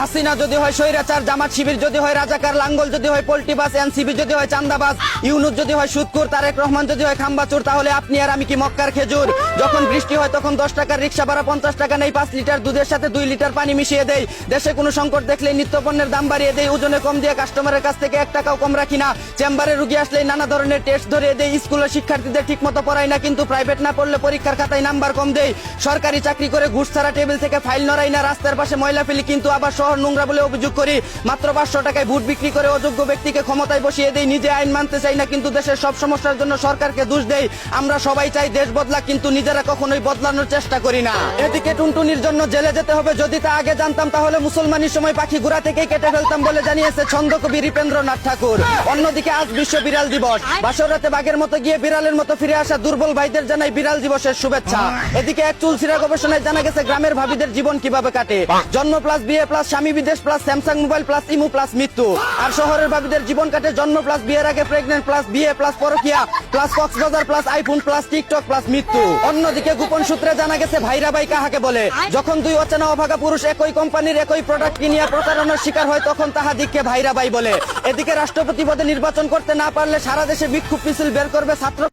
হাসিনা যদি হয় স্বৈরাচার, জামাত শিবির যদি হয় রাজাকার, লাঙ্গল যদি হয় পোল্টিবাস, এনসিবি যদি হয় চান্দাবাজ, ইউনুস যদি হয় সুদখোর, তারেক রহমান যদি হয় খাম্বাচোর, তাহলে আপনি আর আমি কি মক্কার খেজুর? যখন বৃষ্টি হয় তখন 10 টাকার রিক্সা ভাড়া 50 টাকা নেই, 5 লিটার দুধের সাথে 2 লিটার পানি মিশিয়ে দেই। দেশে কোনো সংকট দেখলে নিত্যপণ্যের দাম বাড়িয়ে দেই, ওজনে কম দিয়ে কাস্টমারের কাছ থেকে 1 টাকাও কম রাখি না। চেম্বারে রুগী আসলে নানা ধরনের টেস্ট ধরিয়ে দেই। স্কুলের শিক্ষার্থীদের ঠিক মতো পড়াই না, কিন্তু প্রাইভেট না পড়লে পরীক্ষার খাতায় নাম্বার কম দেই। সরকারি চাকরি করে ঘুষ ছাড়া টেবিল থেকে ফাইল নড়াই না, রাস্তার পাশে ময়লা ফেলি কিন্তু আবার শহর নোংরা বলে অভিযোগ করি। মাত্র 500 টাকায় ভোট বিক্রি করে অযোগ্য ব্যক্তিকে ক্ষমতায় বসিয়ে দেই। নিজে আইন মানতে চাই না, কিন্তু দেশের সব সমস্যার জন্য সরকারকে দোষ দেই। আমরা সবাই চাই দেশ বদলা, কিন্তু নিজেরা কখনোই বদলানোর চেষ্টা করি না। এদিকে টুনটুনির জন্য জেলে যেতে হবে, যদি তা আগে জানতাম তাহলে মুসলমানের সময় পাখি ঘোড়া থেকেই কেটে ফেলতাম বলে জানিয়েছে ছন্দকবি হৃপেন্দ্রনাথ ঠাকুর। অন্যদিকে আজ বিশ্ব বিড়াল দিবস। বাসর রাতে বাঘের মতো গিয়ে বিড়ালের মতো ফিরে আসা দুর্বল ভাইদের জানাই বিড়াল দিবসের শুভেচ্ছা। এদিকে এক চুলছিরা গবেষণায় জানা গেছে গ্রামের ভাবিদের জীবন কিভাবে কাটে। জন্ম প্লাস বিয়ে প্লাস স্বামী বিদেশ প্লাস স্যামসাং মোবাইল প্লাস ইমু প্লাস মৃত্যু। আর শহরের ভাবিদের জীবন কাটে জন্ম প্লাস বিয়ের আগে প্রেগনেন্ট প্লাস বিয়ে প্লাস পরকিয়া plus Cox's Bazar plus iPhone plus TikTok plus মৃত্যু। অন্যদিকে গোপন সূত্রে জানা গেছে ভাইরা ভাই কাহাকে বলে। যখন দুই অচেনা অভাগা পুরুষ একই কোম্পানির একই প্রোডাক্ট কিনিয়া প্রতারণার শিকার হয় তখন তাহাদিগকে ভাইরা ভাই বলে। এদিকে রাষ্ট্রপতি পদে নির্বাচন করতে না পারলে সারা দেশে বিক্ষোভ মিছিল বের করবে ছাত্র